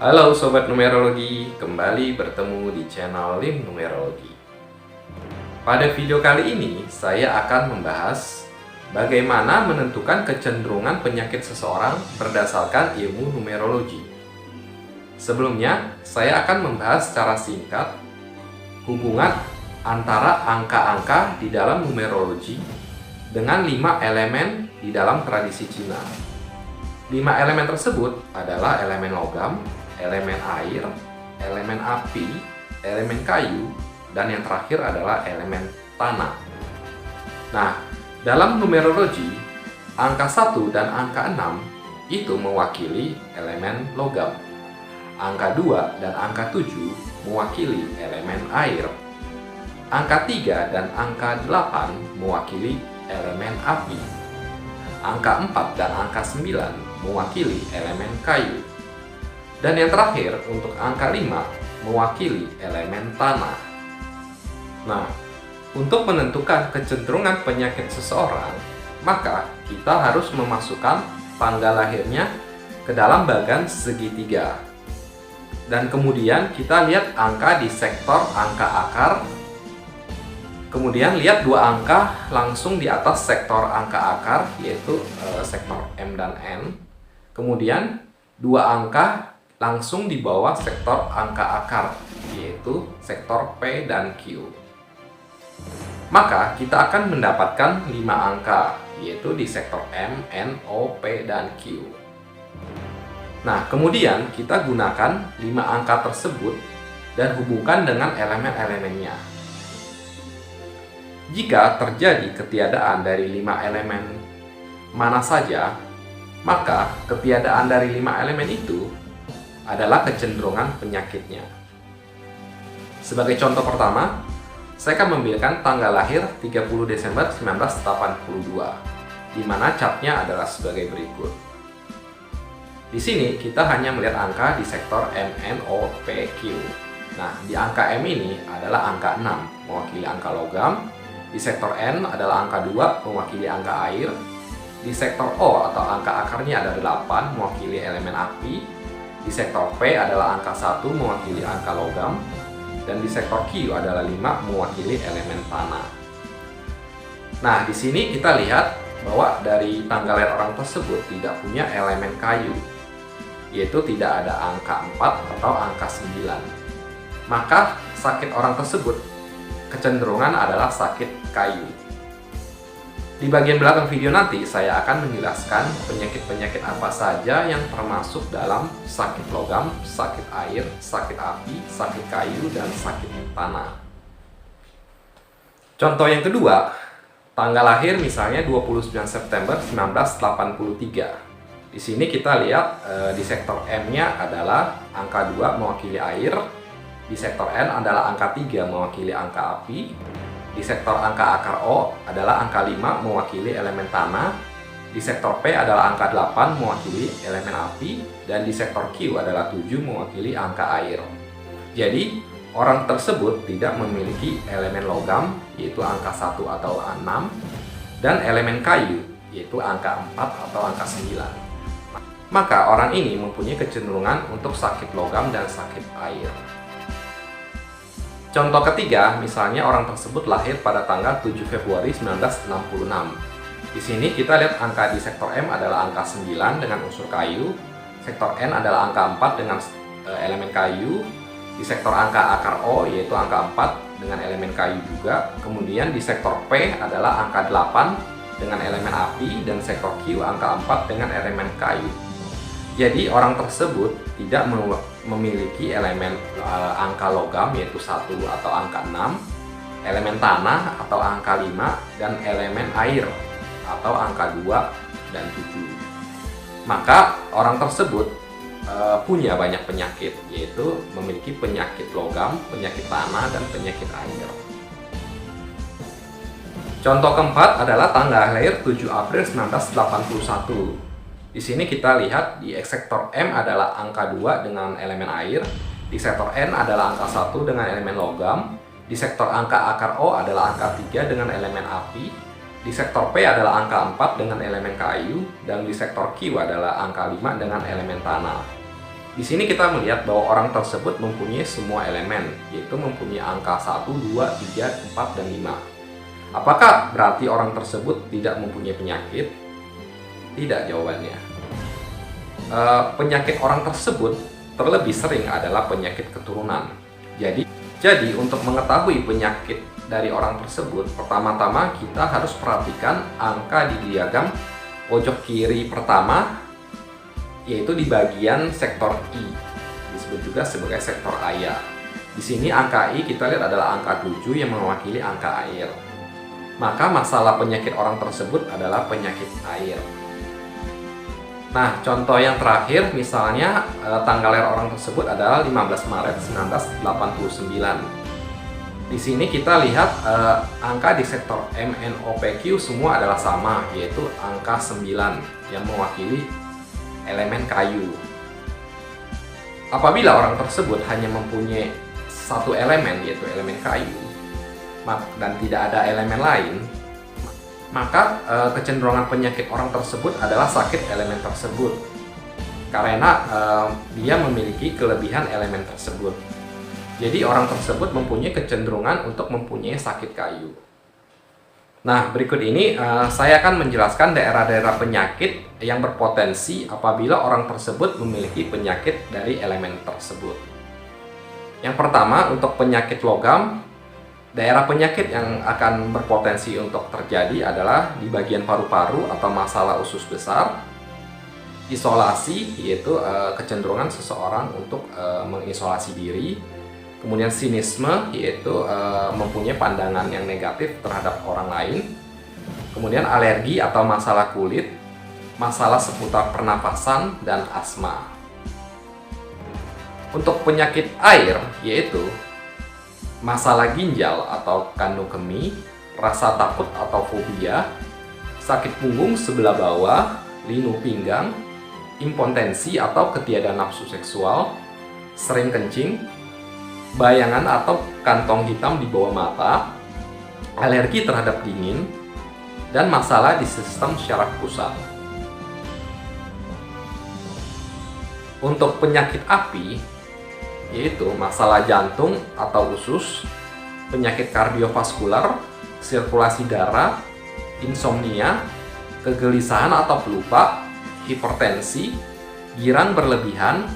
Halo Sobat Numerologi, kembali bertemu di channel Lim Numerologi. Pada video kali ini, saya akan membahas bagaimana menentukan kecenderungan penyakit seseorang berdasarkan ilmu numerologi. Sebelumnya, saya akan membahas secara singkat hubungan antara angka-angka di dalam numerologi dengan 5 elemen di dalam tradisi Cina. 5 elemen tersebut adalah elemen logam, elemen air, elemen api, elemen kayu, dan yang terakhir adalah elemen tanah. Nah, dalam numerologi, angka 1 dan angka 6 itu mewakili elemen logam. Angka 2 dan angka 7 mewakili elemen air. Angka 3 dan angka 8 mewakili elemen api. Angka 4 dan angka 9 mewakili elemen kayu. Dan yang terakhir, untuk angka 5 mewakili elemen tanah. Nah, untuk menentukan kecenderungan penyakit seseorang, maka kita harus memasukkan tanggal lahirnya ke dalam bagan segitiga. Dan kemudian kita lihat angka di sektor angka akar. Kemudian lihat dua angka langsung di atas sektor angka akar, yaitu sektor M dan N. Kemudian dua angka langsung di bawah sektor angka akar, yaitu sektor P dan Q. Maka kita akan mendapatkan 5 angka, yaitu di sektor M, N, O, P, dan Q. Nah, kemudian kita gunakan 5 angka tersebut dan hubungkan dengan elemen-elemennya. Jika terjadi ketiadaan dari 5 elemen mana saja, maka ketiadaan dari 5 elemen itu adalah kecenderungan penyakitnya. Sebagai contoh pertama, saya akan memilihkan tanggal lahir 30 Desember 1982, di mana capnya adalah sebagai berikut. Di sini kita hanya melihat angka di sektor M, N, O, P, Q. Nah, di angka M ini adalah angka 6, mewakili angka logam. Di sektor N adalah angka 2, mewakili angka air. Di sektor O atau angka akarnya ada 8, mewakili elemen api. Di sektor P adalah angka 1, mewakili angka logam. Dan di sektor Q adalah 5, mewakili elemen tanah. Nah, di sini kita lihat bahwa dari tanggal lahir orang tersebut tidak punya elemen kayu, yaitu tidak ada angka 4 atau angka 9. Maka sakit orang tersebut kecenderungan adalah sakit kayu. Di bagian belakang video nanti saya akan menjelaskan penyakit-penyakit apa saja yang termasuk dalam sakit logam, sakit air, sakit api, sakit kayu, dan sakit tanah. Contoh yang kedua, tanggal lahir misalnya 29 September 1983. Di sini kita lihat di sektor M-nya adalah angka 2 mewakili air, di sektor N adalah angka 3 mewakili angka api. Di sektor angka akar O adalah angka 5 mewakili elemen tanah. Di sektor P adalah angka 8 mewakili elemen api. Dan di sektor Q adalah 7 mewakili angka air. Jadi, orang tersebut tidak memiliki elemen logam, yaitu angka 1 atau 6. Dan elemen kayu, yaitu angka 4 atau angka 9. Maka orang ini mempunyai kecenderungan untuk sakit logam dan sakit air. Contoh ketiga, misalnya orang tersebut lahir pada tanggal 7 Februari 1966. Di sini kita lihat angka di sektor M adalah angka 9 dengan unsur kayu, sektor N adalah angka 4 dengan elemen kayu, di sektor angka akar O yaitu angka 4 dengan elemen kayu juga, kemudian di sektor P adalah angka 8 dengan elemen api, dan sektor Q angka 4 dengan elemen kayu. Jadi orang tersebut tidak memiliki elemen angka logam yaitu 1 atau angka 6, elemen tanah atau angka 5, dan elemen air atau angka 2 dan 7. Maka orang tersebut punya banyak penyakit, yaitu memiliki penyakit logam, penyakit tanah, dan penyakit air. Contoh keempat adalah tanggal lahir 7 April 1981. Di sini kita lihat di sektor M adalah angka 2 dengan elemen air, di sektor N adalah angka 1 dengan elemen logam, di sektor angka akar O adalah angka 3 dengan elemen api, di sektor P adalah angka 4 dengan elemen kayu, dan di sektor Q adalah angka 5 dengan elemen tanah. Di sini kita melihat bahwa orang tersebut mempunyai semua elemen, yaitu mempunyai angka 1, 2, 3, 4, dan 5. Apakah berarti orang tersebut tidak mempunyai penyakit? Tidak jawabannya. Penyakit orang tersebut terlebih sering adalah penyakit keturunan. Jadi untuk mengetahui penyakit dari orang tersebut, pertama-tama kita harus perhatikan angka di diagram pojok kiri pertama, yaitu di bagian sektor I, disebut juga sebagai sektor Aya. Di sini angka I kita lihat adalah angka 7 yang mewakili angka air. Maka masalah penyakit orang tersebut adalah penyakit air. Nah, contoh yang terakhir misalnya tanggal lahir orang tersebut adalah 15 Maret 1989. Di sini kita lihat angka di sektor MNOPQ semua adalah sama, yaitu angka 9 yang mewakili elemen kayu. Apabila orang tersebut hanya mempunyai satu elemen, yaitu elemen kayu, dan tidak ada elemen lain, maka kecenderungan penyakit orang tersebut adalah sakit elemen tersebut, karena dia memiliki kelebihan elemen tersebut. Jadi orang tersebut mempunyai kecenderungan untuk mempunyai sakit kayu. Nah, berikut ini saya akan menjelaskan daerah-daerah penyakit yang berpotensi apabila orang tersebut memiliki penyakit dari elemen tersebut. Yang pertama, untuk penyakit logam, daerah penyakit yang akan berpotensi untuk terjadi adalah di bagian paru-paru atau masalah usus besar, isolasi, yaitu kecenderungan seseorang untuk mengisolasi diri, kemudian sinisme, yaitu mempunyai pandangan yang negatif terhadap orang lain, kemudian alergi atau masalah kulit, masalah seputar pernapasan, dan asma. Untuk penyakit air, yaitu masalah ginjal atau kandung kemih, rasa takut atau fobia, sakit punggung sebelah bawah, linu pinggang, impotensi atau ketiadaan nafsu seksual, sering kencing, bayangan atau kantong hitam di bawah mata, alergi terhadap dingin, dan masalah di sistem syaraf pusat. Untuk penyakit api, yaitu masalah jantung atau usus, penyakit kardiovaskular, sirkulasi darah, insomnia, kegelisahan atau pelupa, hipertensi, girang berlebihan,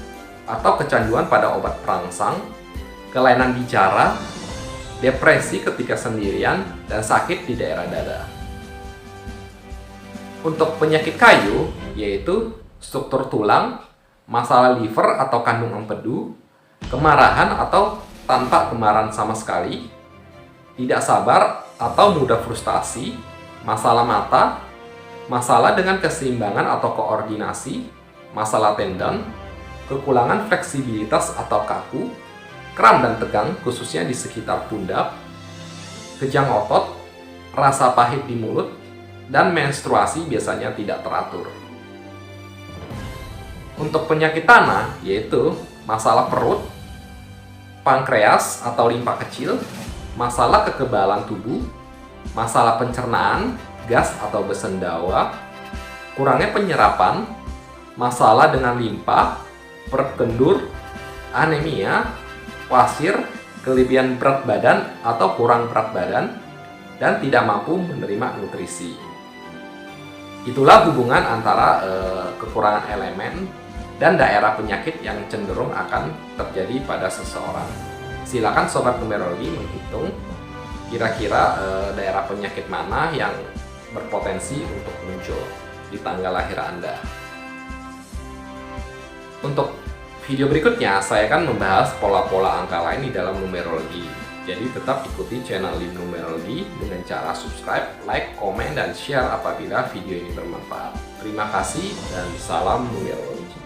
atau kecanduan pada obat perangsang, kelainan bicara, depresi ketika sendirian, dan sakit di daerah dada. Untuk penyakit kayu, yaitu struktur tulang, masalah liver atau kandung empedu, kemarahan atau tanpa kemarahan sama sekali, tidak sabar atau mudah frustasi, masalah mata, masalah dengan keseimbangan atau koordinasi, masalah tendon, kekurangan fleksibilitas atau kaku, kram dan tegang khususnya di sekitar pundak, kejang otot, rasa pahit di mulut, dan menstruasi biasanya tidak teratur. Untuk penyakit tanah, yaitu masalah perut, pankreas atau limpa kecil, masalah kekebalan tubuh, masalah pencernaan, gas atau bersendawa, kurangnya penyerapan, masalah dengan limpa, perut kendur, anemia, wasir, kelebihan berat badan atau kurang berat badan, dan tidak mampu menerima nutrisi. Itulah hubungan antara kekurangan elemen dan daerah penyakit yang cenderung akan terjadi pada seseorang. Silakan sobat numerologi menghitung kira-kira daerah penyakit mana yang berpotensi untuk muncul di tanggal lahir Anda. Untuk video berikutnya, saya akan membahas pola-pola angka lain di dalam numerologi. Jadi tetap ikuti channel Lim Numerologi dengan cara subscribe, like, komen, dan share apabila video ini bermanfaat. Terima kasih dan salam numerologi.